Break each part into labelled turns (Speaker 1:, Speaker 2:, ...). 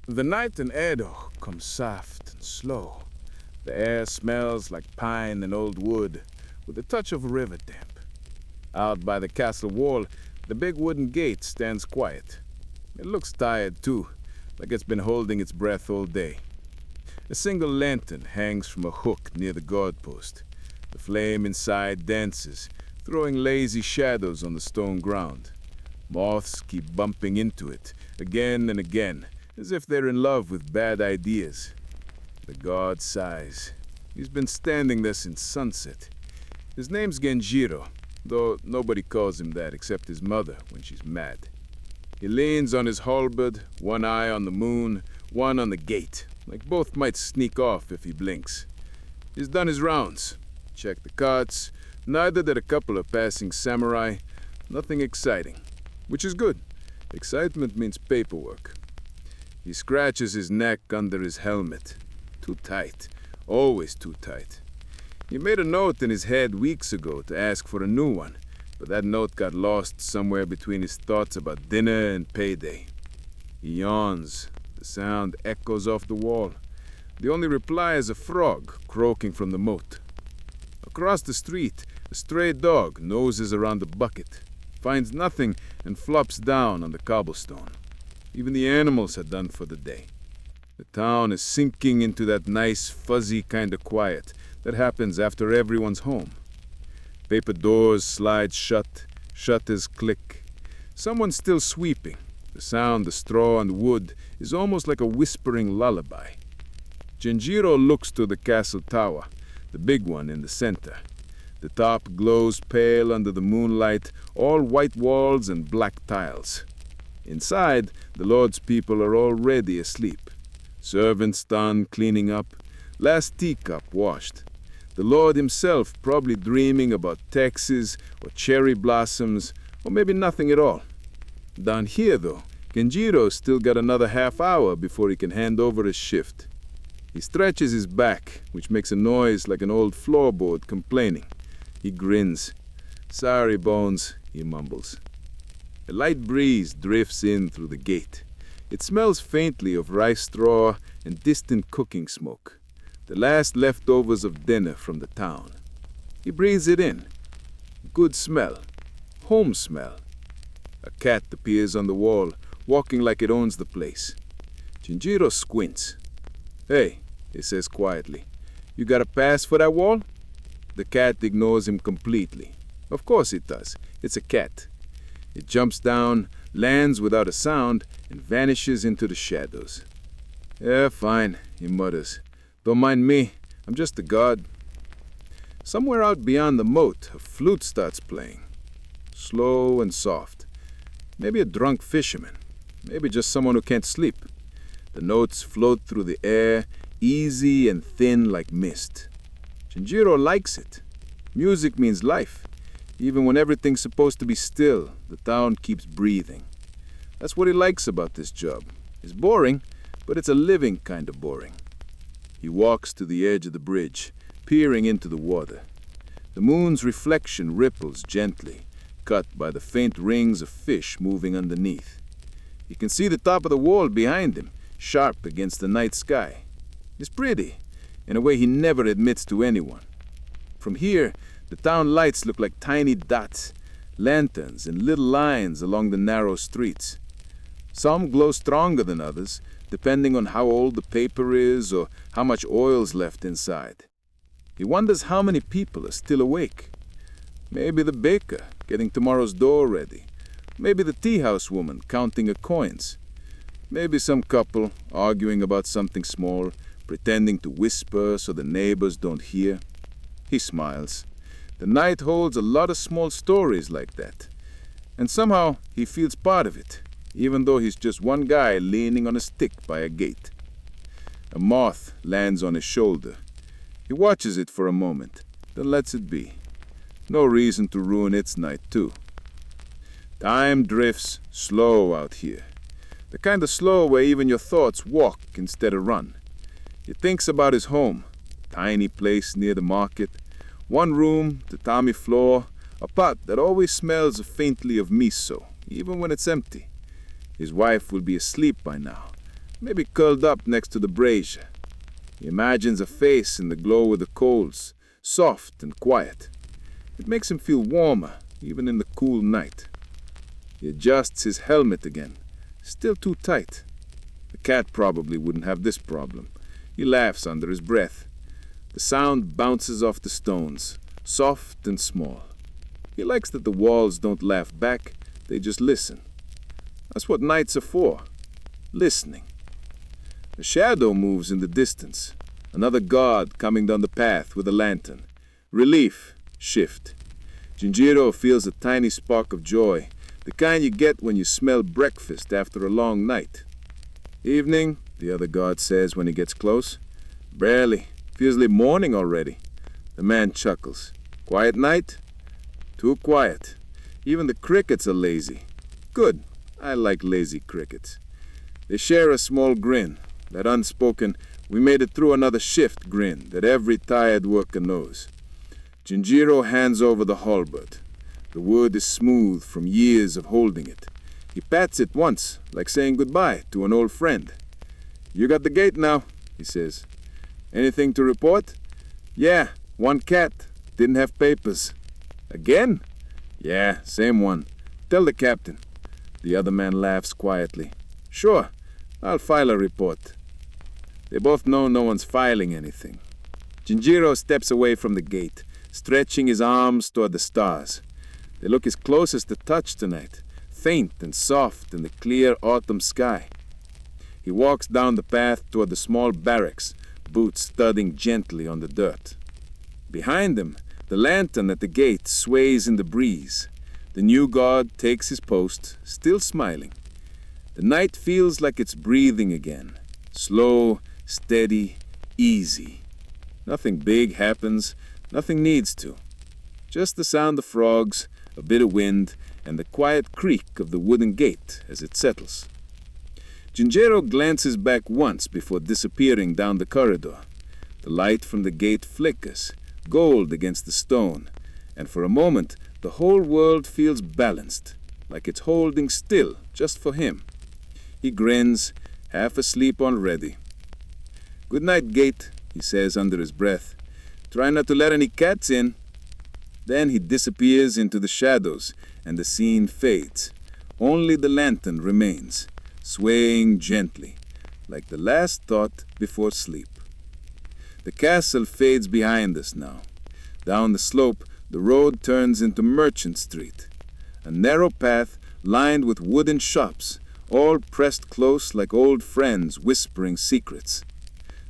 Speaker 1: The night in Edo comes soft and slow. The air smells like pine and old wood, with a touch of river damp. Out by the castle wall, the big wooden gate stands quiet. It looks tired too, like it's been holding its breath all day. A single lantern hangs from a hook near the guard post. The flame inside dances, throwing lazy shadows on the stone ground. Moths keep bumping into it, again and again, as if they're in love with bad ideas. The guard sighs. He's been standing there since sunset. His name's Genjiro, though nobody calls him that except his mother when she's mad. He leans on his halberd, one eye on the moon, one on the gate, like both might sneak off if he blinks. He's done his rounds. Checked the carts. Neither did a couple of passing samurai. Nothing exciting, which is good. Excitement means paperwork. He scratches his neck under his helmet. Too tight. Always too tight. He made a note in his head weeks ago to ask for a new one, but that note got lost somewhere between his thoughts about dinner and payday. He yawns. The sound echoes off the wall. The only reply is a frog croaking from the moat. Across the street, a stray dog noses around the bucket, finds nothing, and flops down on the cobblestone. Even the animals had done for the day. The town is sinking into that nice, fuzzy kind of quiet that happens after everyone's home. Paper doors slide shut, shutters click. Someone's still sweeping. The sound of straw and wood is almost like a whispering lullaby. Genjiro looks to the castle tower, the big one in the center. The top glows pale under the moonlight, all white walls and black tiles. Inside, the Lord's people are already asleep. Servants done cleaning up, last teacup washed. The Lord himself probably dreaming about taxes or cherry blossoms, or maybe nothing at all. Down here, though, Genjiro's still got another half hour before he can hand over his shift. He stretches his back, which makes a noise like an old floorboard complaining. He grins. "Sorry, Bones," he mumbles. A light breeze drifts in through the gate. It smells faintly of rice straw and distant cooking smoke, the last leftovers of dinner from the town. He breathes it in. Good smell. Home smell. A cat appears on the wall, walking like it owns the place. Genjiro squints. "Hey," he says quietly, "you got a pass for that wall?" The cat ignores him completely. Of course it does. It's a cat. It jumps down, lands without a sound, and vanishes into the shadows. "Yeah, fine," he mutters. "Don't mind me. I'm just a guard." Somewhere out beyond the moat, a flute starts playing. Slow and soft. Maybe a drunk fisherman. Maybe just someone who can't sleep. The notes float through the air, easy and thin like mist. Genjiro likes it. Music means life. Even when everything's supposed to be still, the town keeps breathing. That's what he likes about this job. It's boring, but it's a living kind of boring. He walks to the edge of the bridge, peering into the water. The moon's reflection ripples gently, cut by the faint rings of fish moving underneath. He can see the top of the wall behind him, sharp against the night sky. It's pretty, in a way he never admits to anyone. From here, the town lights look like tiny dots, lanterns and little lines along the narrow streets. Some glow stronger than others, depending on how old the paper is or how much oil's left inside. He wonders how many people are still awake. Maybe the baker, getting tomorrow's dough ready. Maybe the teahouse woman, counting her coins. Maybe some couple, arguing about something small, pretending to whisper so the neighbors don't hear. He smiles. The night holds a lot of small stories like that. And somehow he feels part of it, even though he's just one guy leaning on a stick by a gate. A moth lands on his shoulder. He watches it for a moment, then lets it be. No reason to ruin its night, too. Time drifts slow out here. The kind of slow where even your thoughts walk instead of run. He thinks about his home, tiny place near the market. One room, tatami floor, a pot that always smells faintly of miso, even when it's empty. His wife will be asleep by now, maybe curled up next to the brazier. He imagines a face in the glow of the coals, soft and quiet. It makes him feel warmer, even in the cool night. He adjusts his helmet again, still too tight. The cat probably wouldn't have this problem. He laughs under his breath. The sound bounces off the stones, soft and small. He likes that the walls don't laugh back, they just listen. That's what nights are for, listening. A shadow moves in the distance, another guard coming down the path with a lantern. Relief, shift. Jinjiro feels a tiny spark of joy, the kind you get when you smell breakfast after a long night. Evening, the other guard says when he gets close. Barely. Feels like morning already. The man chuckles. Quiet night? Too quiet. Even the crickets are lazy. Good. I like lazy crickets. They share a small grin, that unspoken, we made it through another shift grin that every tired worker knows. Jinjiro hands over the halberd. The wood is smooth from years of holding it. He pats it once, like saying goodbye to an old friend. You got the gate now, he says. Anything to report? Yeah, one cat. Didn't have papers. Again? Yeah, same one. Tell the captain. The other man laughs quietly. Sure, I'll file a report. They both know no one's filing anything. Jinjiro steps away from the gate, stretching his arms toward the stars. They look his closest to touch tonight, faint and soft in the clear autumn sky. He walks down the path toward the small barracks, boots thudding gently on the dirt. Behind him, the lantern at the gate sways in the breeze. The new guard takes his post, still smiling. The night feels like it's breathing again. Slow, steady, easy. Nothing big happens, nothing needs to. Just the sound of frogs, a bit of wind, and the quiet creak of the wooden gate as it settles. Jinjiro glances back once before disappearing down the corridor. The light from the gate flickers, gold against the stone, and for a moment the whole world feels balanced, like it's holding still just for him. He grins, half asleep already. Good night, gate, he says under his breath. Try not to let any cats in. Then he disappears into the shadows, and the scene fades. Only the lantern remains, swaying gently, like the last thought before sleep. The castle fades behind us now. Down the slope, the road turns into Merchant Street, a narrow path lined with wooden shops, all pressed close like old friends whispering secrets.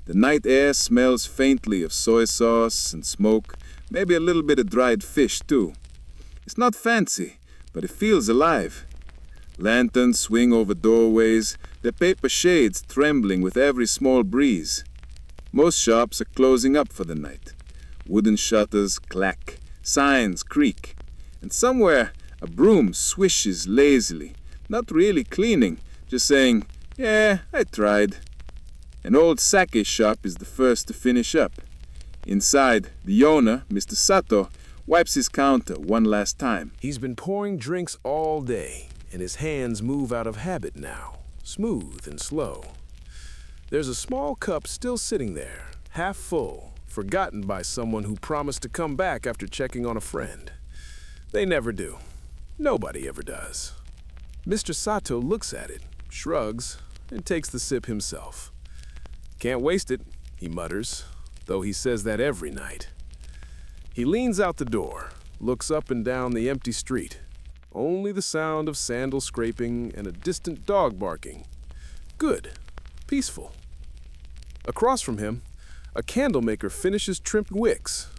Speaker 1: The night air smells faintly of soy sauce and smoke, maybe a little bit of dried fish too. It's not fancy, but it feels alive. Lanterns swing over doorways, their paper shades trembling with every small breeze. Most shops are closing up for the night. Wooden shutters clack, signs creak, and somewhere a broom swishes lazily, not really cleaning, just saying, yeah, I tried. An old sake shop is the first to finish up. Inside, the owner, Mr. Sato, wipes his counter one last time.
Speaker 2: He's been pouring drinks all day, and his hands move out of habit now, smooth and slow. There's a small cup still sitting there, half full, forgotten by someone who promised to come back after checking on a friend. They never do. Nobody ever does. Mr. Sato looks at it, shrugs, and takes the sip himself. Can't waste it, he mutters, though he says that every night. He leans out the door, looks up and down the empty street. Only the sound of sandal scraping and a distant dog barking. Good. Peaceful. Across from him, a candlemaker finishes trimmed wicks.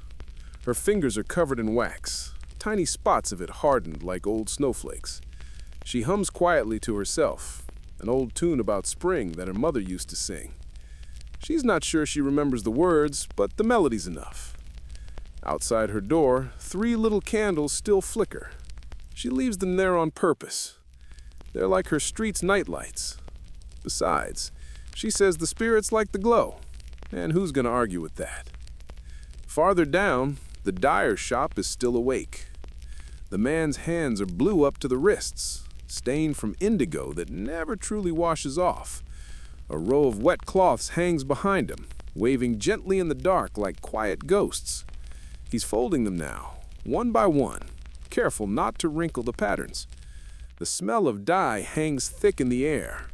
Speaker 2: Her fingers are covered in wax, tiny spots of it hardened like old snowflakes. She hums quietly to herself, an old tune about spring that her mother used to sing. She's not sure she remembers the words, but the melody's enough. Outside her door, 3 little candles still flicker. She leaves them there on purpose. They're like her street's nightlights. Besides, she says the spirits like the glow, and who's gonna argue with that? Farther down, the dyer shop is still awake. The man's hands are blue up to the wrists, stained from indigo that never truly washes off. A row of wet cloths hangs behind him, waving gently in the dark like quiet ghosts. He's folding them now, one by one, careful not to wrinkle the patterns. The smell of dye hangs thick in the air,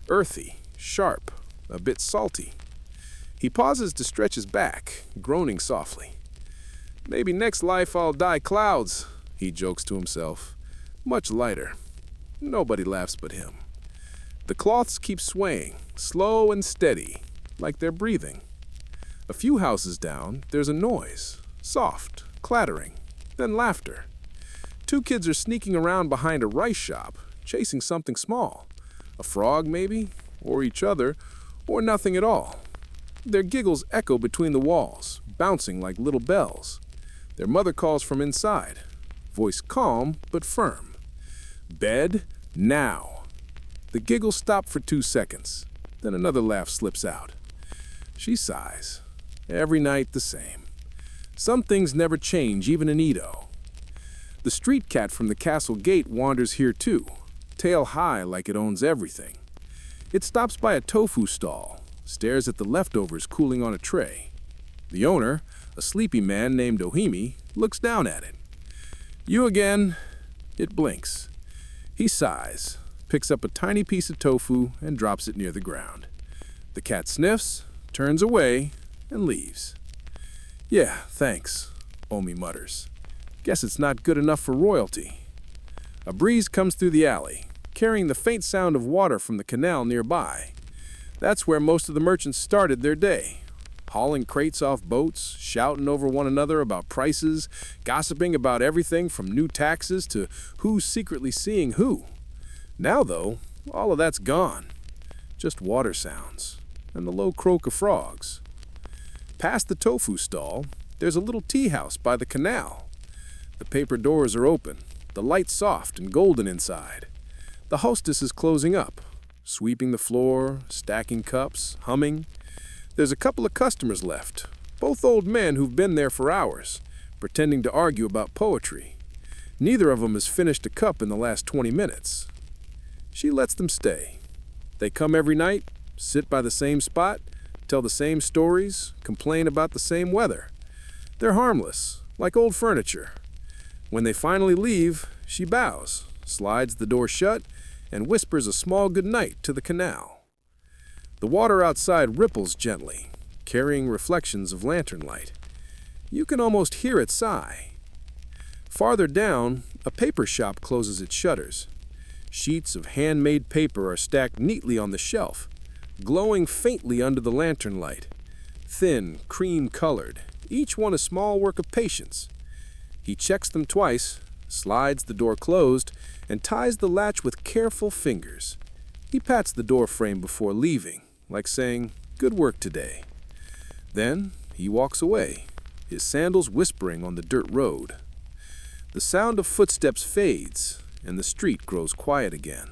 Speaker 2: earthy, sharp, a bit salty. He pauses to stretch his back, groaning softly. Maybe next life I'll dye clouds, he jokes to himself, much lighter. Nobody laughs but him. The cloths keep swaying, slow and steady, like they're breathing. A few houses down, there's a noise, soft, clattering, then laughter. Two kids are sneaking around behind a rice shop, chasing something small. A frog, maybe, or each other, or nothing at all. Their giggles echo between the walls, bouncing like little bells. Their mother calls from inside, voice calm but firm. Bed, now. The giggles stop for 2 seconds, then another laugh slips out. She sighs. Every night the same. Some things never change, even in Edo. The street cat from the castle gate wanders here too, tail high like it owns everything. It stops by a tofu stall, stares at the leftovers cooling on a tray. The owner, a sleepy man named Ohimi, looks down at it. You again? It blinks. He sighs, picks up a tiny piece of tofu and drops it near the ground. The cat sniffs, turns away, and leaves. Yeah, thanks, Omi mutters. Guess it's not good enough for royalty. A breeze comes through the alley, carrying the faint sound of water from the canal nearby. That's where most of the merchants started their day, hauling crates off boats, shouting over one another about prices, gossiping about everything from new taxes to who's secretly seeing who. Now, though, all of that's gone. Just water sounds and the low croak of frogs. Past the tofu stall, there's a little tea house by the canal. The paper doors are open, the light soft and golden inside. The hostess is closing up, sweeping the floor, stacking cups, humming. There's a couple of customers left, both old men who've been there for hours, pretending to argue about poetry. Neither of them has finished a cup in the last 20 minutes. She lets them stay. They come every night, sit by the same spot, tell the same stories, complain about the same weather. They're harmless, like old furniture. When they finally leave, she bows, slides the door shut, and whispers a small goodnight to the canal. The water outside ripples gently, carrying reflections of lantern light. You can almost hear it sigh. Farther down, a paper shop closes its shutters. Sheets of handmade paper are stacked neatly on the shelf, glowing faintly under the lantern light. Thin, cream-colored, each one a small work of patience. He checks them twice, slides the door closed, and ties the latch with careful fingers. He pats the door frame before leaving, like saying, "Good work today." Then he walks away, his sandals whispering on the dirt road. The sound of footsteps fades, and the street grows quiet again.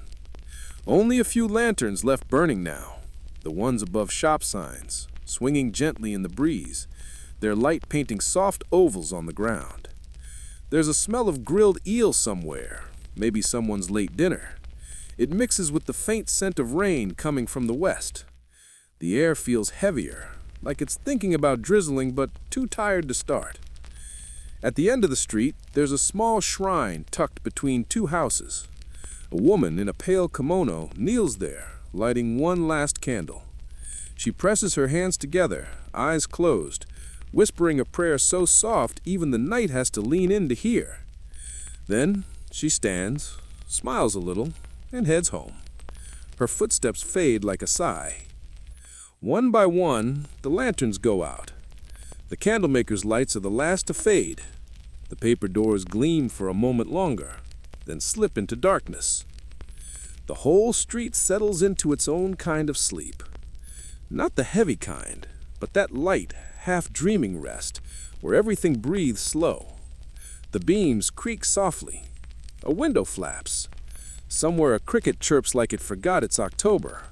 Speaker 2: Only a few lanterns left burning now, the ones above shop signs, swinging gently in the breeze, their light painting soft ovals on the ground. There's a smell of grilled eel somewhere, maybe someone's late dinner. It mixes with the faint scent of rain coming from the west. The air feels heavier, like it's thinking about drizzling but too tired to start. At the end of the street, there's a small shrine tucked between two houses. A woman in a pale kimono kneels there, lighting one last candle. She presses her hands together, eyes closed, whispering a prayer so soft even the night has to lean in to hear. Then she stands, smiles a little, and heads home. Her footsteps fade like a sigh. One by one, the lanterns go out. The candlemaker's lights are the last to fade. The paper doors gleam for a moment longer, then slip into darkness. The whole street settles into its own kind of sleep. Not the heavy kind, but that light, half-dreaming rest, where everything breathes slow. The beams creak softly. A window flaps. Somewhere a cricket chirps like it forgot it's October.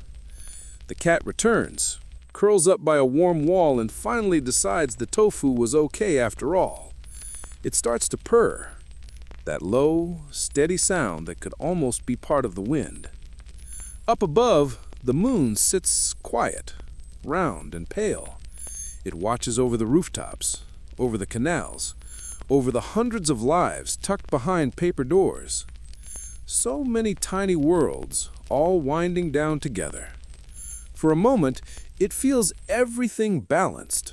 Speaker 2: The cat returns, curls up by a warm wall, and finally decides the tofu was okay after all. It starts to purr, that low, steady sound that could almost be part of the wind. Up above, The moon sits quiet, round and pale. It watches over the rooftops, over the canals, over the hundreds of lives tucked behind paper doors. So many tiny worlds, all winding down together. For a moment, it feels everything balanced.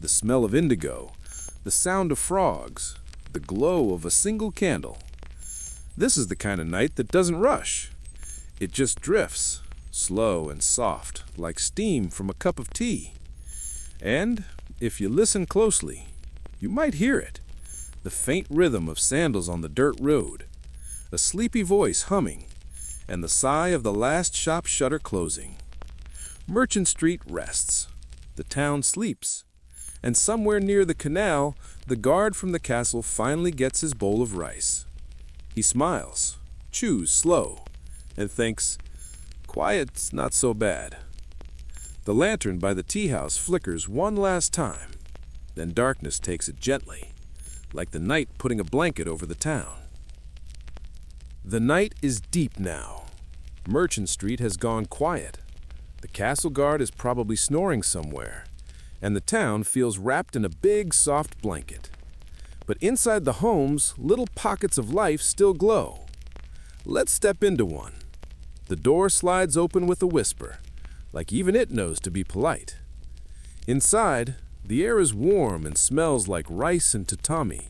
Speaker 2: The smell of indigo, the sound of frogs, the glow of a single candle. This is the kind of night that doesn't rush. It just drifts, slow and soft, like steam from a cup of tea. And if you listen closely, you might hear it. The faint rhythm of sandals on the dirt road, a sleepy voice humming, and the sigh of the last shop shutter closing. Merchant Street rests. The town sleeps. And somewhere near the canal, the guard from the castle finally gets his bowl of rice. He smiles, chews slow, and thinks, quiet's not so bad. The lantern by the tea house flickers one last time. Then darkness takes it gently, like the night putting a blanket over the town. The night is deep now. Merchant Street has gone quiet. The castle guard is probably snoring somewhere, and the town feels wrapped in a big, soft blanket. But inside the homes, little pockets of life still glow. Let's step into one. The door slides open with a whisper, like even it knows to be polite. Inside, the air is warm and smells like rice and tatami,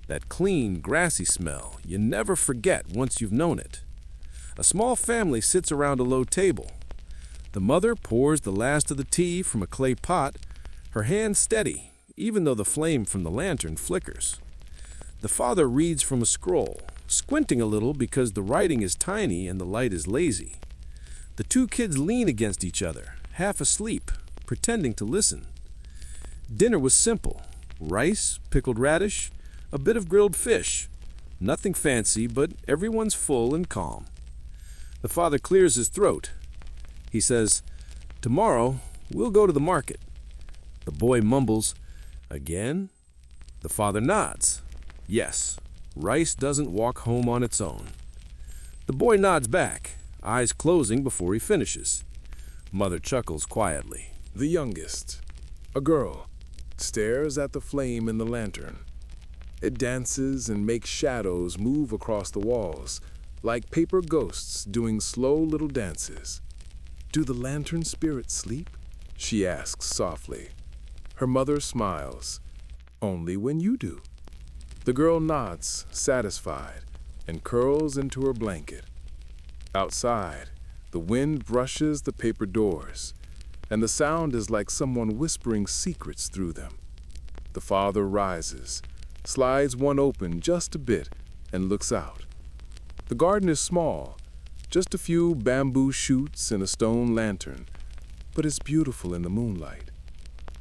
Speaker 2: that clean, grassy smell you never forget once you've known it. A small family sits around a low table. The mother pours the last of the tea from a clay pot, her hand steady, even though the flame from the lantern flickers. The father reads from a scroll, squinting a little because the writing is tiny and the light is lazy. The two kids lean against each other, half asleep, pretending to listen. Dinner was simple: rice, pickled radish, a bit of grilled fish. Nothing fancy, but everyone's full and calm. The father clears his throat. He says, "Tomorrow, we'll go to the market." The boy mumbles, "Again?" The father nods. Yes, rice doesn't walk home on its own. The boy nods back, eyes closing before he finishes. Mother chuckles quietly.
Speaker 1: The youngest, a girl, stares at the flame in the lantern. It dances and makes shadows move across the walls, like paper ghosts doing slow little dances. "Do the lantern spirits sleep?" she asks softly. Her mother smiles. "Only when you do." The girl nods, satisfied, and curls into her blanket. Outside, the wind brushes the paper doors, and the sound is like someone whispering secrets through them. The father rises, slides one open just a bit, and looks out. The garden is small, just a few bamboo shoots and a stone lantern, but it's beautiful in the moonlight.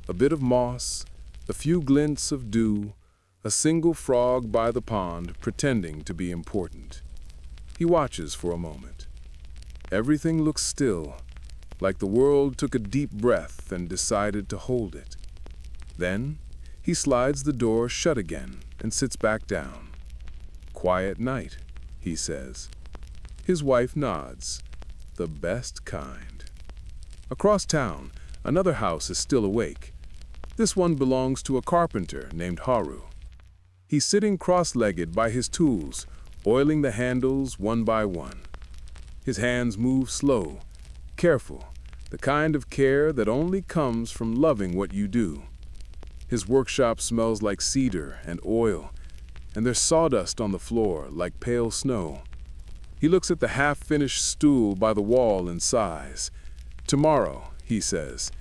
Speaker 1: A bit of moss, a few glints of dew, a single frog by the pond pretending to be important. He watches for a moment. Everything looks still, like the world took a deep breath and decided to hold it. Then he slides the door shut again and sits back down. "Quiet night," he says. His wife nods. The best kind. Across town, another house is still awake. This one belongs to a carpenter named Haru. He's sitting cross-legged by his tools, oiling the handles one by one. His hands move slow, careful, the kind of care that only comes from loving what you do. His workshop smells like cedar and oil, and there's sawdust on the floor like pale snow. He looks at the half-finished stool by the wall and sighs. "Tomorrow," he says.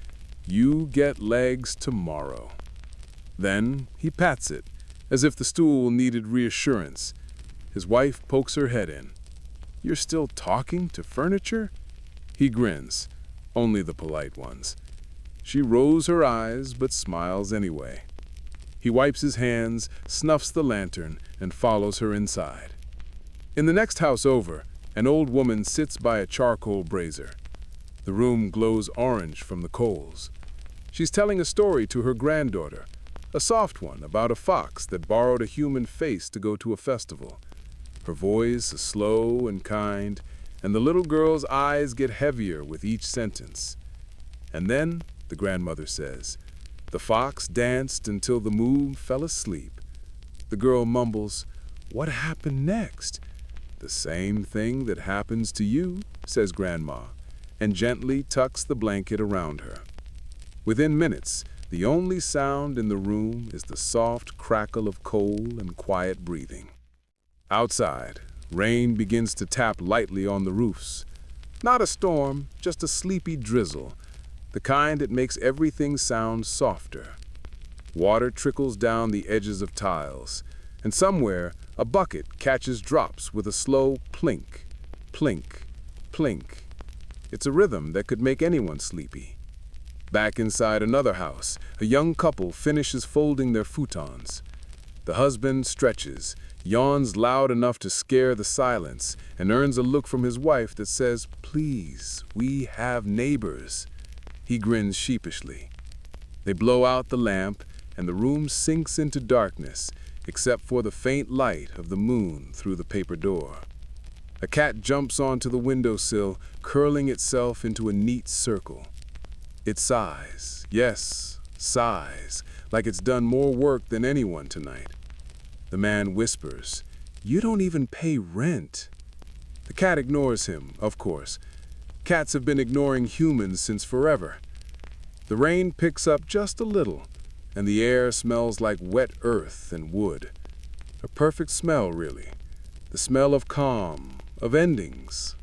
Speaker 1: "You get legs tomorrow." Then he pats it, as if the stool needed reassurance. His wife pokes her head in. "You're still talking to furniture?" He grins, only the polite ones. She rolls her eyes but smiles anyway. He wipes his hands, snuffs the lantern, and follows her inside. In the next house over, an old woman sits by a charcoal brazier. The room glows orange from the coals. She's telling a story to her granddaughter, a soft one about a fox that borrowed a human face to go to a festival. Her voice is slow and kind,
Speaker 2: and the little girl's eyes get heavier with each sentence. And then, the grandmother says, the fox danced until the moon fell asleep. The girl mumbles, "What happened next?" "The same thing that happens to you," says Grandma, and gently tucks the blanket around her. Within minutes, the only sound in the room is the soft crackle of coal and quiet breathing. Outside, rain begins to tap lightly on the roofs. Not a storm, just a sleepy drizzle, the kind that makes everything sound softer. Water trickles down the edges of tiles, and somewhere a bucket catches drops with a slow plink, plink, plink. It's a rhythm that could make anyone sleepy. Back inside another house, a young couple finishes folding their futons. The husband stretches, yawns loud enough to scare the silence, and earns a look from his wife that says, "Please, we have neighbors." He grins sheepishly. They blow out the lamp, and the room sinks into darkness, except for the faint light of the moon through the paper door. A cat jumps onto the windowsill, curling itself into a neat circle. It sighs, yes, sighs, like it's done more work than anyone tonight. The man whispers, "You don't even pay rent." The cat ignores him, of course. Cats have been ignoring humans since forever. The rain picks up just a little, and the air smells like wet earth and wood. A perfect smell, really. The smell of calm, of endings.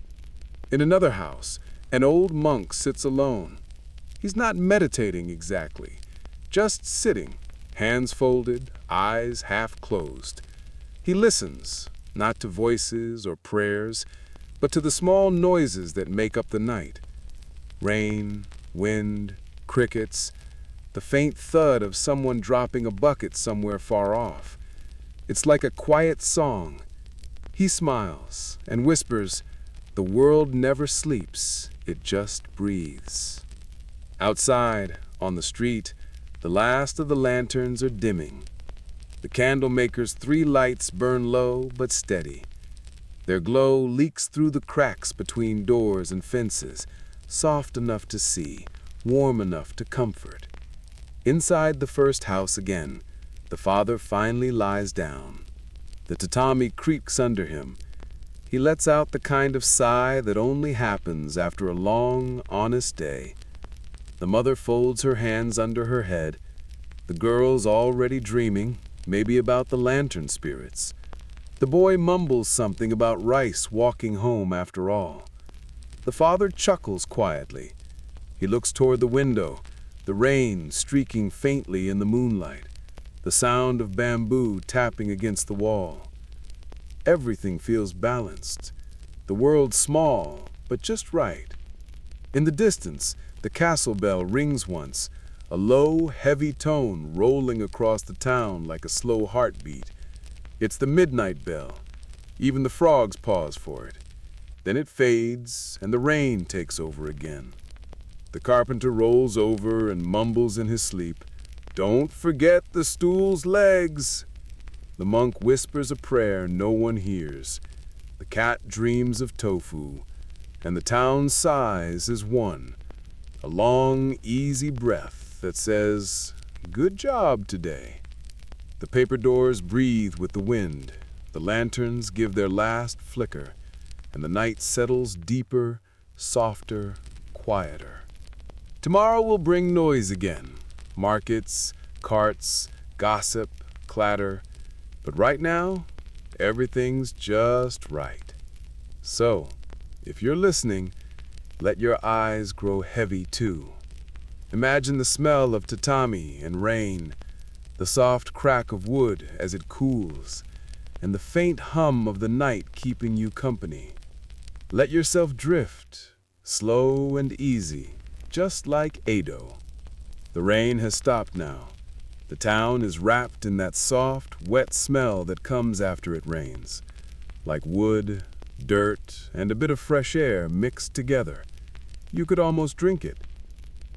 Speaker 2: In another house, an old monk sits alone. He's not meditating exactly, just sitting, hands folded, eyes half closed. He listens, not to voices or prayers, but to the small noises that make up the night. Rain, wind, crickets, the faint thud of someone dropping a bucket somewhere far off. It's like a quiet song. He smiles and whispers, "The world never sleeps, it just breathes." Outside, on the street, the last of the lanterns are dimming. The candle maker's 3 lights burn low but steady. Their glow leaks through the cracks between doors and fences, soft enough to see, warm enough to comfort. Inside the first house again, the father finally lies down. The tatami creaks under him. He lets out the kind of sigh that only happens after a long, honest day. The mother folds her hands under her head. The girl's already dreaming, maybe about the lantern spirits. The boy mumbles something about rice walking home after all. The father chuckles quietly. He looks toward the window, the rain streaking faintly in the moonlight, the sound of bamboo tapping against the wall. Everything feels balanced. The world small, but just right. In the distance, the castle bell rings once, a low, heavy tone rolling across the town like a slow heartbeat. It's the midnight bell. Even the frogs pause for it. Then it fades, and the rain takes over again. The carpenter rolls over and mumbles in his sleep, "Don't forget the stool's legs." The monk whispers a prayer no one hears. The cat dreams of tofu, and the town sighs as one, a long, easy breath that says, "Good job today." The paper doors breathe with the wind, the lanterns give their last flicker, and the night settles deeper, softer, quieter. Tomorrow will bring noise again, markets, carts, gossip, clatter, but right now, everything's just right. So, if you're listening, let your eyes grow heavy too. Imagine the smell of tatami and rain, the soft crack of wood as it cools, and the faint hum of the night keeping you company. Let yourself drift, slow and easy, just like Edo. The rain has stopped now. The town is wrapped in that soft, wet smell that comes after it rains, like wood, dirt, and a bit of fresh air mixed together. You could almost drink it.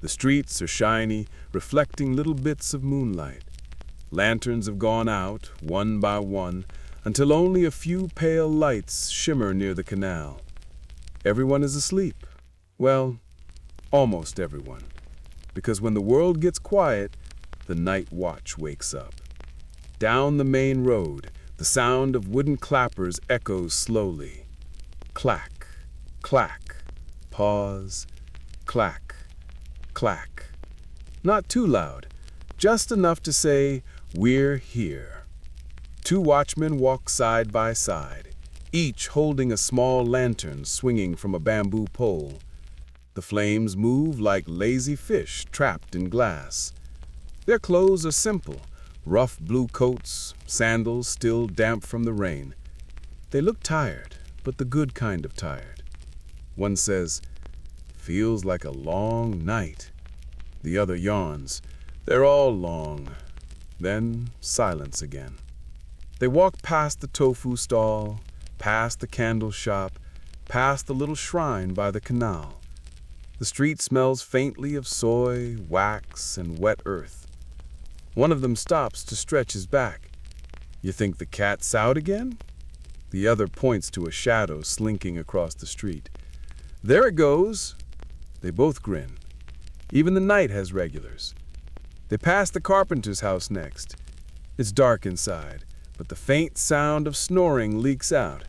Speaker 2: The streets are shiny, reflecting little bits of moonlight. Lanterns have gone out, one by one, until only a few pale lights shimmer near the canal.
Speaker 3: Everyone is asleep. Well, almost everyone. Because when the world gets quiet, the night watch wakes up. Down the main road, the sound of wooden clappers echoes slowly. Clack, clack, pause, clack, clack. Not too loud, just enough to say, "We're here." Two watchmen walk side by side, each holding a small lantern swinging from a bamboo pole. The flames move like lazy fish trapped in glass. Their clothes are simple, rough blue coats, sandals still damp from the rain. They look tired, but the good kind of tired. One says, "Feels like a long night." The other yawns. They're all long. Then silence again. They walk past the tofu stall, past the candle shop, past the little shrine by the canal. The street smells faintly of soy, wax, and wet earth. One of them stops to stretch his back. "You think the cat's out again?" The other points to a shadow slinking across the street. "There it goes." They both grin. Even the night has regulars. They pass the carpenter's house next. It's dark inside, but the faint sound of snoring leaks out.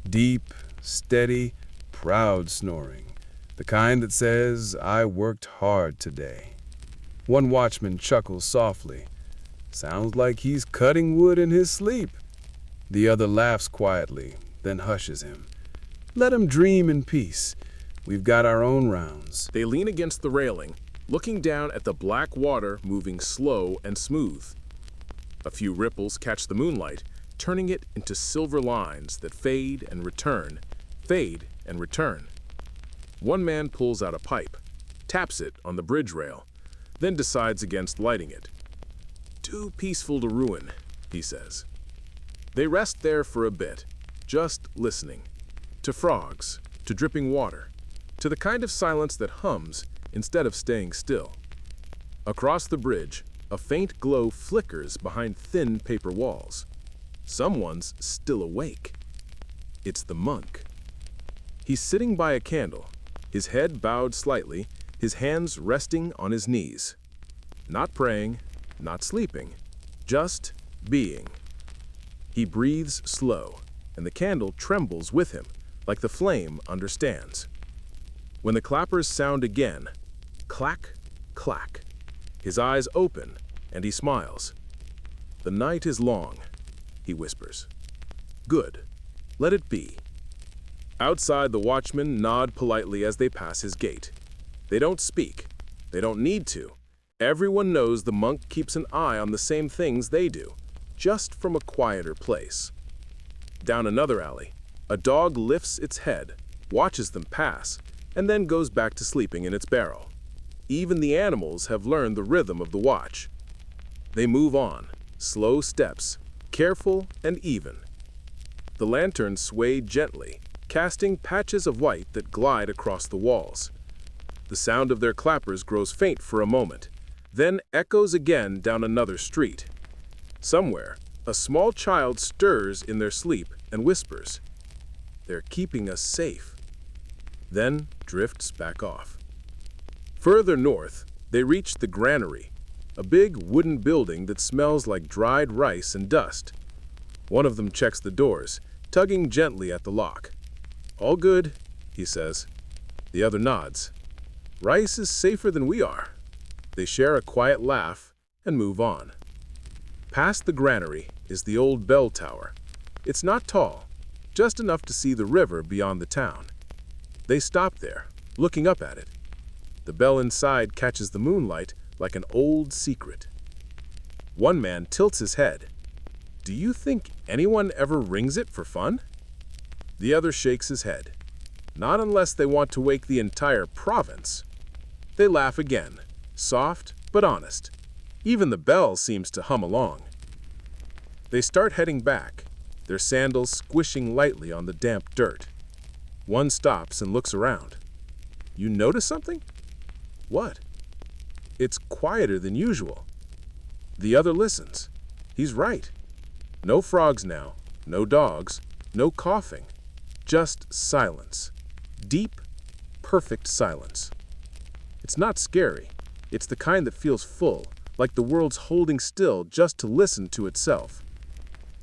Speaker 3: Deep, steady, proud snoring. The kind that says, "I worked hard today." One watchman chuckles softly. "Sounds like he's cutting wood in his sleep." The other laughs quietly, then hushes him. "Let him dream in peace. We've got our own rounds."
Speaker 2: They lean against the railing, looking down at the black water moving slow and smooth. A few ripples catch the moonlight, turning it into silver lines that fade and return, fade and return. One man pulls out a pipe, taps it on the bridge rail, then decides against lighting it. "Too peaceful to ruin," he says. They rest there for a bit, just listening. To frogs, to dripping water, to the kind of silence that hums instead of staying still. Across the bridge, a faint glow flickers behind thin paper walls. Someone's still awake. It's the monk. He's sitting by a candle, his head bowed slightly, his hands resting on his knees. Not praying, not sleeping, just being. He breathes slow, and the candle trembles with him, like the flame understands. When the clappers sound again, clack, clack, his eyes open, and he smiles. "The night is long," he whispers. "Good. Let it be." Outside, the watchmen nod politely as they pass his gate. They don't speak. They don't need to. Everyone knows the monk keeps an eye on the same things they do, just from a quieter place. Down another alley, a dog lifts its head, watches them pass, and then goes back to sleeping in its barrel. Even the animals have learned the rhythm of the watch. They move on, slow steps, careful and even. The lanterns sway gently, casting patches of white that glide across the walls. The sound of their clappers grows faint for a moment, then echoes again down another street. Somewhere, a small child stirs in their sleep and whispers, "They're keeping us safe," then drifts back off. Further north, they reach the granary, a big wooden building that smells like dried rice and dust. One of them checks the doors, tugging gently at the lock. "All good," he says. The other nods. "Rice is safer than we are." They share a quiet laugh and move on. Past the granary is the old bell tower. It's not tall, just enough to see the river beyond the town. They stop there, looking up at it. The bell inside catches the moonlight like an old secret. One man tilts his head. "Do you think anyone ever rings it for fun?" The other shakes his head. "Not unless they want to wake the entire province." They laugh again, soft but honest. Even the bell seems to hum along. They start heading back, their sandals squishing lightly on the damp dirt. One stops and looks around. "You notice something?" "What?" "It's quieter than usual." The other listens. He's right. No frogs now, no dogs, no coughing. Just silence. Deep, perfect silence. It's not scary. It's the kind that feels full, like the world's holding still just to listen to itself.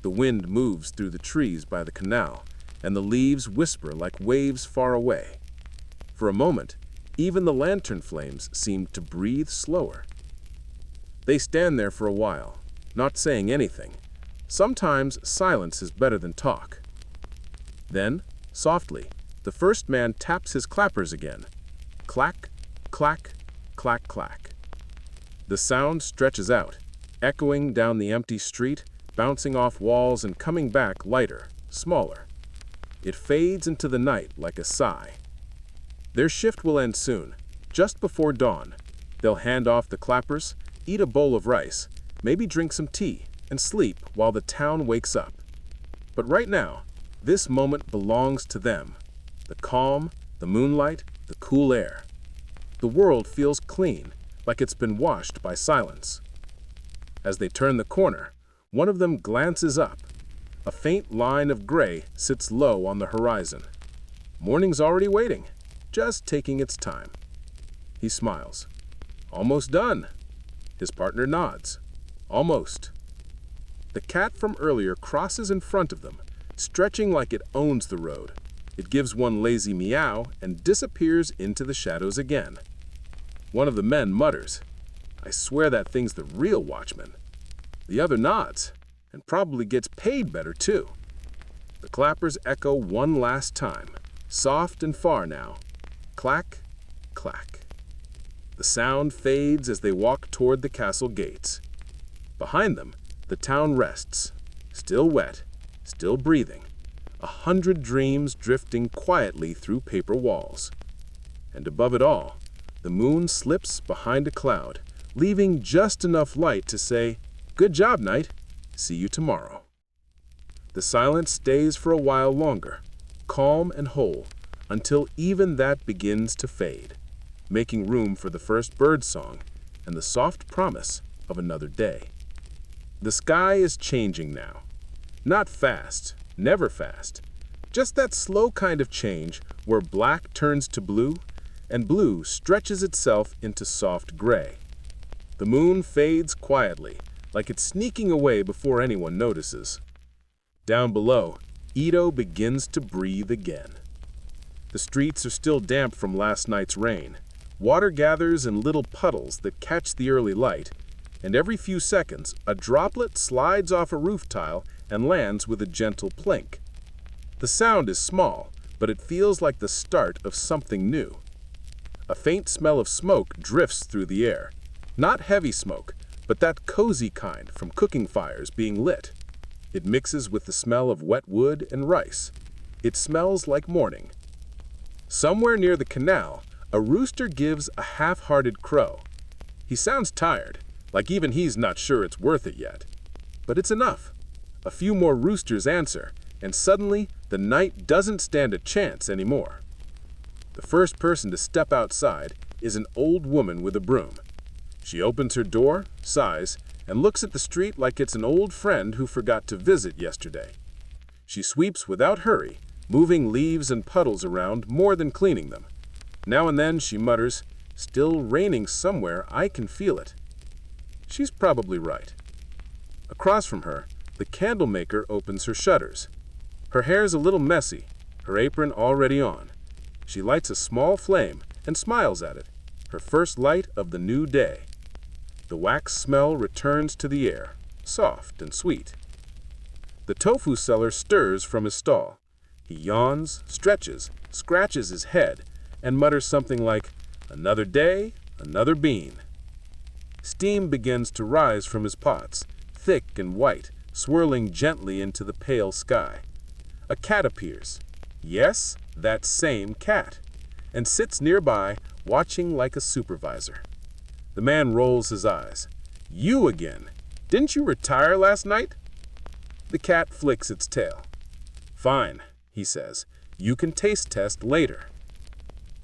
Speaker 2: The wind moves through the trees by the canal, and the leaves whisper like waves far away. For a moment, even the lantern flames seem to breathe slower. They stand there for a while, not saying anything. Sometimes silence is better than talk. Then, softly, the first man taps his clappers again. Clack, clack, clack, clack. The sound stretches out, echoing down the empty street, bouncing off walls and coming back lighter, smaller. It fades into the night like a sigh. Their shift will end soon, just before dawn. They'll hand off the clappers, eat a bowl of rice, maybe drink some tea, and sleep while the town wakes up. But right now, this moment belongs to them. The calm, the moonlight, the cool air. The world feels clean, like it's been washed by silence. As they turn the corner, one of them glances up. A faint line of gray sits low on the horizon. Morning's already waiting, just taking its time. He smiles. Almost done. His partner nods. Almost. The cat from earlier crosses in front of them, stretching like it owns the road. It gives one lazy meow and disappears into the shadows again. One of the men mutters, "I swear that thing's the real watchman." The other nods, and probably gets paid better too. The clappers echo one last time, soft and far now. Clack, clack. The sound fades as they walk toward the castle gates. Behind them, the town rests, still wet, still breathing, 100 dreams drifting quietly through paper walls. And above it all, the moon slips behind a cloud, leaving just enough light to say, "Good job, Knight. See you tomorrow." The silence stays for a while longer, calm and whole, until even that begins to fade, making room for the first bird song and the soft promise of another day. The sky is changing now. Not fast, never fast. Just that slow kind of change where black turns to blue and blue stretches itself into soft gray. The moon fades quietly, like it's sneaking away before anyone notices. Down below, Ito begins to breathe again. The streets are still damp from last night's rain. Water gathers in little puddles that catch the early light, and every few seconds, a droplet slides off a roof tile and lands with a gentle plink. The sound is small, but it feels like the start of something new. A faint smell of smoke drifts through the air. Not heavy smoke, but that cozy kind from cooking fires being lit. It mixes with the smell of wet wood and rice. It smells like morning. Somewhere near the canal, a rooster gives a half-hearted crow. He sounds tired, like even he's not sure it's worth it yet. But it's enough. A few more roosters answer, and suddenly the night doesn't stand a chance anymore. The first person to step outside is an old woman with a broom. She opens her door, sighs, and looks at the street like it's an old friend who forgot to visit yesterday. She sweeps without hurry, moving leaves and puddles around more than cleaning them. Now and then she mutters, "Still raining somewhere, I can feel it." She's probably right. Across from her, the candle maker opens her shutters. Her hair's a little messy, her apron already on. She lights a small flame and smiles at it, her first light of the new day. The wax smell returns to the air, soft and sweet. The tofu seller stirs from his stall. He yawns, stretches, scratches his head, and mutters something like, "Another day, another bean." Steam begins to rise from his pots, thick and white, swirling gently into the pale sky. A cat appears. Yes, that same cat, and sits nearby, watching like a supervisor. The man rolls his eyes. "You again? Didn't you retire last night?" The cat flicks its tail. "Fine," he says. "You can taste test later."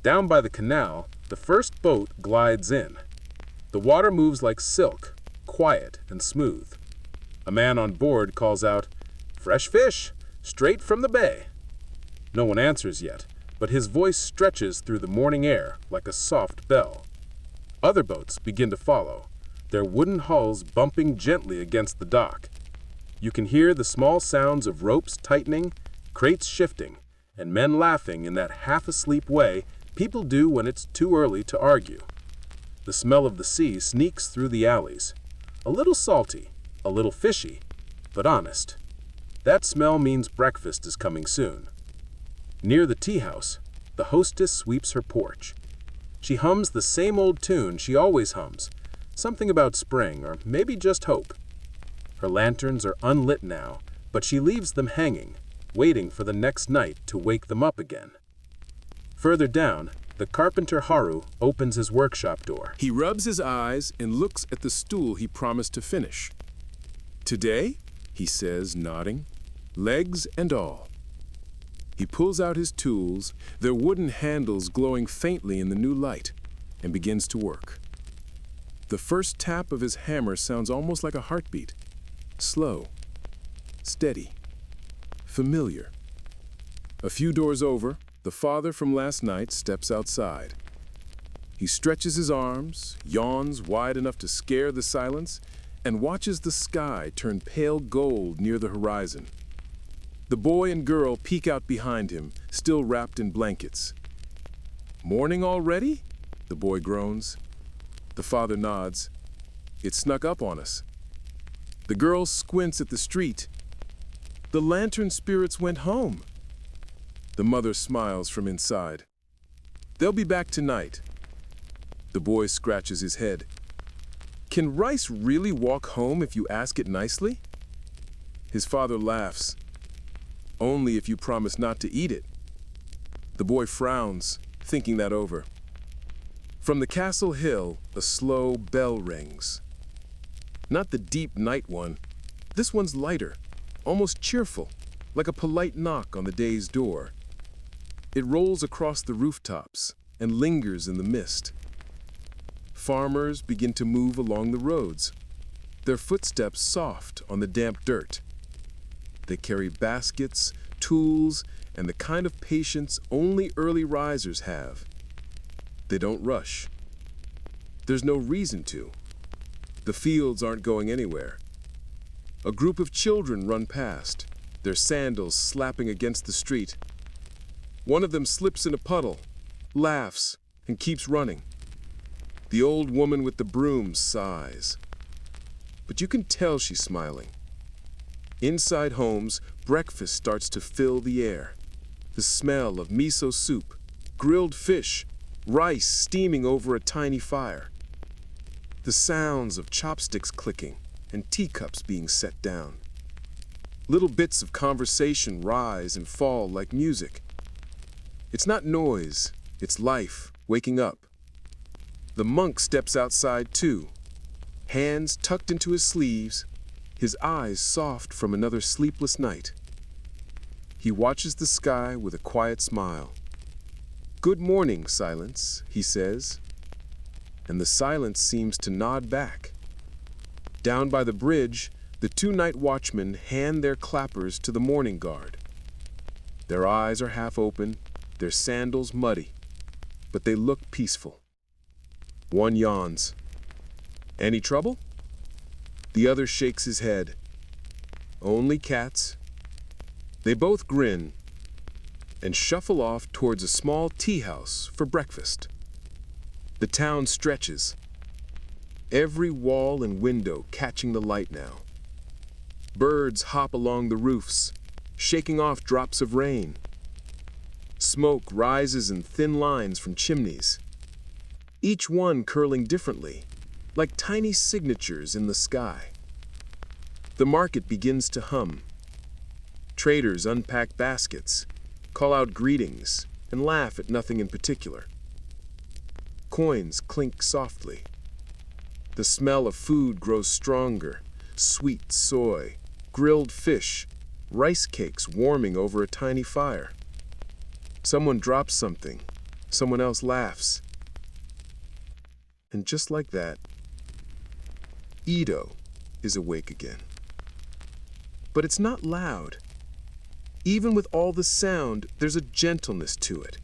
Speaker 2: Down by the canal, the first boat glides in. The water moves like silk, quiet and smooth. A man on board calls out, "Fresh fish, straight from the bay." No one answers yet,
Speaker 3: but his voice stretches through the morning air like a soft bell. Other boats begin to follow, their wooden hulls bumping gently against the dock. You can hear the small sounds of ropes tightening, crates shifting, and men laughing in that half-asleep way people do when it's too early to argue. The smell of the sea sneaks through the alleys. A little salty, a little fishy, but honest. That smell means breakfast is coming soon. Near the tea house, the hostess sweeps her porch. She hums the same old tune she always hums, something about spring or maybe just hope. Her lanterns are unlit now, but she leaves them hanging, waiting for the next night to wake them up again. Further down, the carpenter Haru opens his workshop door.
Speaker 2: He rubs his eyes and looks at the stool he promised to finish. "Today?" he says, nodding, "legs and all." He pulls out his tools, their wooden handles glowing faintly in the new light, and begins to work. The first tap of his hammer sounds almost like a heartbeat. Slow, steady, familiar. A few doors over, the father from last night steps outside. He stretches his arms, yawns wide enough to scare the silence, and watches the sky turn pale gold near the horizon. The boy and girl peek out behind him, still wrapped in blankets. "Morning already?" the boy groans. The father nods. "It snuck up on us." The girl squints at the street. "The lantern spirits went home." The mother smiles from inside. "They'll be back tonight." The boy scratches his head. "Can rice really walk home if you ask it nicely?" His father laughs. "Only if you promise not to eat it." The boy frowns, thinking that over. From the castle hill, a slow bell rings. Not the deep night one. This one's lighter, almost cheerful, like a polite knock on the day's door. It rolls across the rooftops and lingers in the mist. Farmers begin to move along the roads, their footsteps soft on the damp dirt. They carry baskets, tools, and the kind of patience only early risers have. They don't rush. There's no reason to. The fields aren't going anywhere. A group of children run past, their sandals slapping against the street. One of them slips in a puddle, laughs, and keeps running. The old woman with the broom sighs. But you can tell she's smiling. Inside homes, breakfast starts to fill the air. The smell of miso soup, grilled fish, rice steaming over a tiny fire. The sounds of chopsticks clicking and teacups being set down. Little bits of conversation rise and fall like music. It's not noise, it's life waking up. The monk steps outside too, hands tucked into his sleeves, his eyes soft from another sleepless night. He watches the sky with a quiet smile. "Good morning, silence," he says. And the silence seems to nod back. Down by the bridge, the two night watchmen hand their clappers to the morning guard. Their eyes are half open, their sandals muddy, but they look peaceful. One yawns. "Any trouble?" The other shakes his head. "Only cats." They both grin and shuffle off towards a small tea house for breakfast. The town stretches, every wall and window catching the light now. Birds hop along the roofs, shaking off drops of rain. Smoke rises in thin lines from chimneys, each one curling differently, like tiny signatures in the sky. The market begins to hum. Traders unpack baskets, call out greetings, and laugh at nothing in particular. Coins clink softly. The smell of food grows stronger, sweet soy, grilled fish, rice cakes warming over a tiny fire. Someone drops something, someone else laughs. And just like that, Ito is awake again. But it's not loud. Even with all the sound, there's a gentleness to it,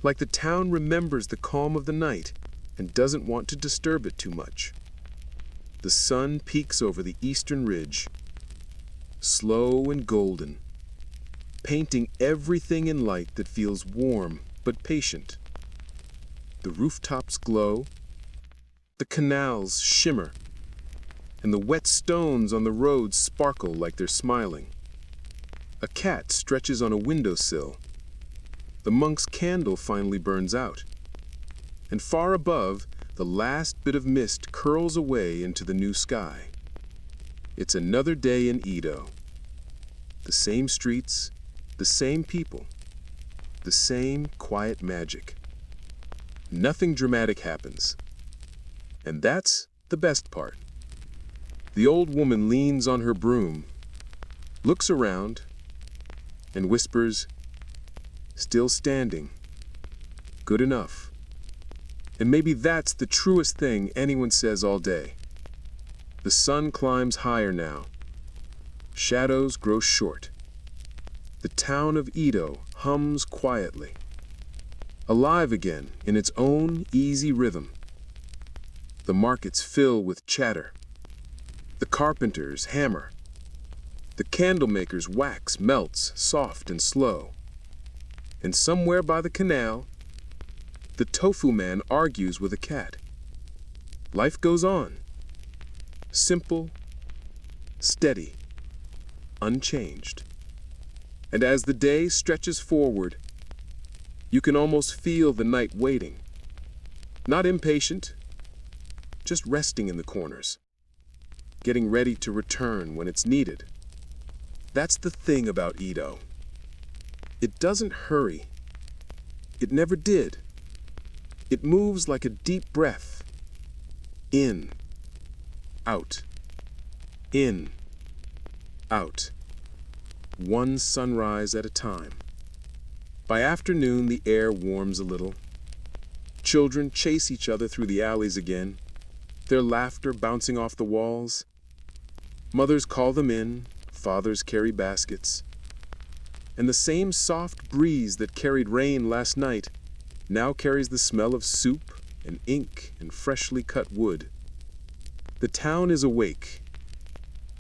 Speaker 3: like the town remembers the calm of the night and doesn't want to disturb it too much. The sun peeks over the eastern ridge, slow and golden, painting everything in light that feels warm but patient. The rooftops glow, the canals shimmer, and the wet stones on the road sparkle like they're smiling. A cat stretches on a windowsill. The monk's candle finally burns out. And far above, the last bit of mist curls away into the new sky. It's another day in Edo. The same streets, the same people, the same quiet magic. Nothing dramatic happens. And that's the best part. The old woman leans on her broom, looks around, and whispers, "Still standing. Good enough." And maybe that's the truest thing anyone says all day. The sun climbs higher now. Shadows grow short. The town of Edo hums quietly, alive again in its own easy rhythm. The markets fill with chatter. The carpenters hammer. The candlemaker's wax melts soft and slow. And somewhere by the canal, the tofu man argues with a cat. Life goes on. Simple, steady, unchanged. And as the day stretches forward, you can almost feel the night waiting. Not impatient, just resting in the corners, getting ready to return when it's needed. That's the thing about Edo. It doesn't hurry. It never did. It moves like a deep breath. In, out, in, out. One sunrise at a time. By afternoon, the air warms a little. Children chase each other through the alleys again, their laughter bouncing off the walls. Mothers call them in, fathers carry baskets. And the same soft breeze that carried rain last night now carries the smell of soup and ink and freshly cut wood. The town is awake,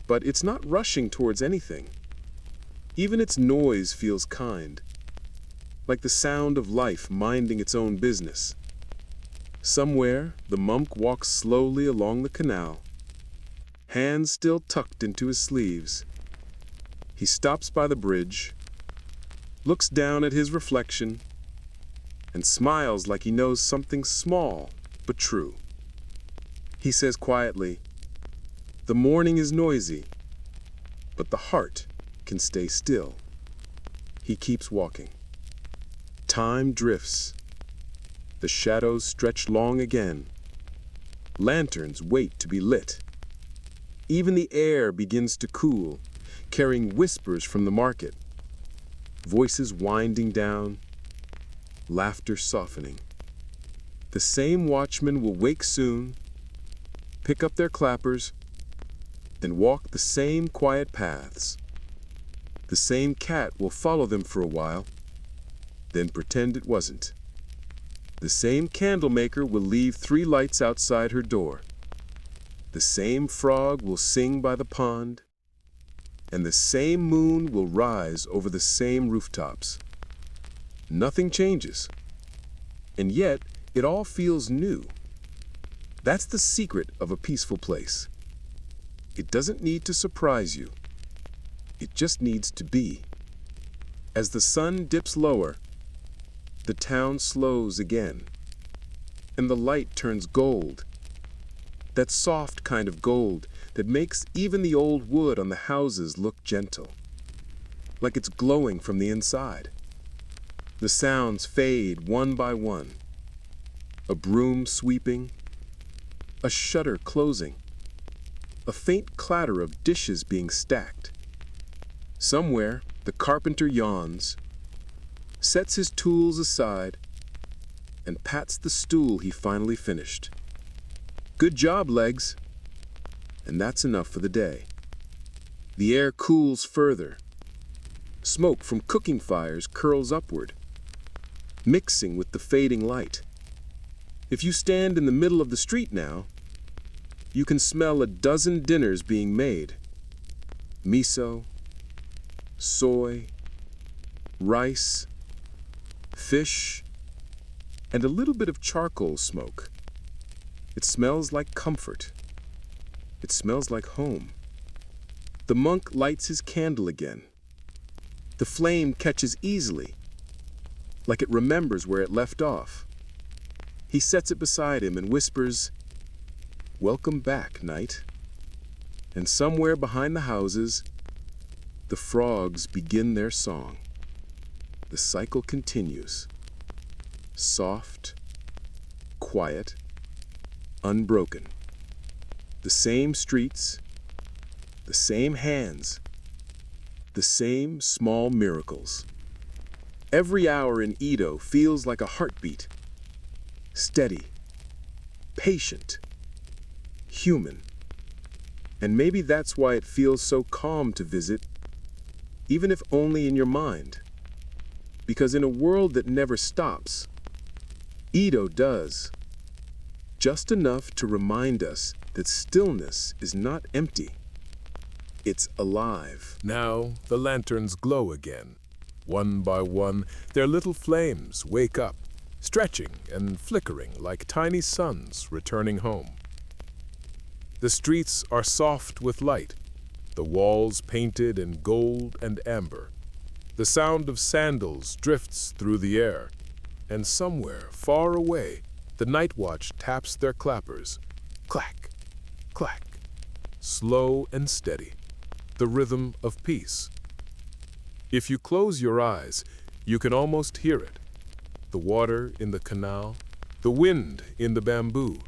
Speaker 3: but it's not rushing towards anything. Even its noise feels kind, like the sound of life minding its own business. Somewhere, the monk walks slowly along the canal, hands still tucked into his sleeves. He stops by the bridge, looks down at his reflection, and smiles like he knows something small but true. He says quietly, "The morning is noisy, but the heart can stay still." He keeps walking. Time drifts. The shadows stretch long again. Lanterns wait to be lit. Even the air begins to cool, carrying whispers from the market. Voices winding down, laughter softening. The same watchmen will wake soon, pick up their clappers, and walk the same quiet paths. The same cat will follow them for a while, then pretend it wasn't. The same candlemaker will leave 3 lights outside her door. The same frog will sing by the pond, and the same moon will rise over the same rooftops. Nothing changes, and yet it all feels new. That's the secret of a peaceful place. It doesn't need to surprise you. It just needs to be. As the sun dips lower, the town slows again, and the light turns gold. That soft kind of gold that makes even the old wood on the houses look gentle, like it's glowing from the inside. The sounds fade one by one. A broom sweeping, a shutter closing, a faint clatter of dishes being stacked. Somewhere, the carpenter yawns, sets his tools aside, and pats the stool he finally finished. Good job, legs. And that's enough for the day. The air cools further. Smoke from cooking fires curls upward.
Speaker 4: mixing with the fading light. If you stand in the middle of the street now, you can smell a dozen dinners being made. Miso, soy, rice, fish, and a little bit of charcoal smoke. It smells like comfort. It smells like home. The monk lights his candle again. The flame catches easily, like it remembers where it left off. He sets it beside him and whispers, "Welcome back, night." And somewhere behind the houses, the frogs begin their song. The cycle continues. Soft, quiet, unbroken. The same streets, the same hands, the same small miracles. Every hour in Edo feels like a heartbeat. Steady, patient, human. And maybe that's why it feels so calm to visit, even if only in your mind. Because in a world that never stops, Edo does. Just enough to remind us that stillness is not empty. It's alive.
Speaker 2: Now the lanterns glow again. One by one, their little flames wake up, stretching and flickering like tiny suns returning home. The streets are soft with light, the walls painted in gold and amber. The sound of sandals drifts through the air, and somewhere far away, the night watch taps their clappers. Clack, clack, slow and steady, the rhythm of peace. If you close your eyes, you can almost hear it. The water in the canal, the wind in the bamboo,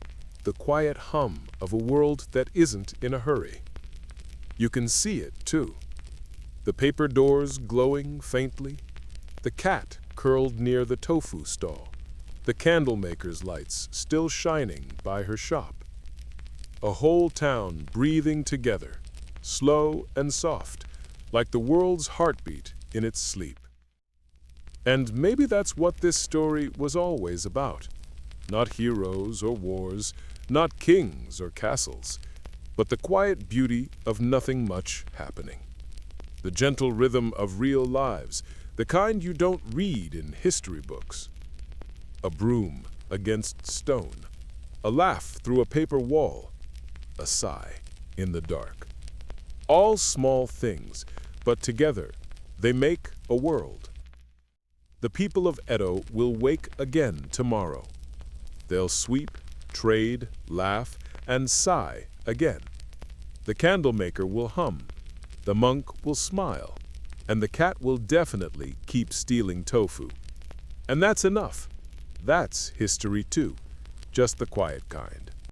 Speaker 2: the quiet hum of a world that isn't in a hurry. You can see it, too. The paper doors glowing faintly, the cat curled near the tofu stall, the candlemaker's lights still shining by her shop. A whole town breathing together, slow and soft, like the world's heartbeat in its sleep. And maybe that's what this story was always about. Not heroes or wars, not kings or castles, but the quiet beauty of nothing much happening. The gentle rhythm of real lives, the kind you don't read in history books. A broom against stone, a laugh through a paper wall, a sigh in the dark. All small things, but together they make a world. The people of Edo will wake again tomorrow. They'll sweep, trade, laugh, and sigh again. The candlemaker will hum, the monk will smile, and the cat will definitely keep stealing tofu. And that's enough. That's history too, just the quiet kind.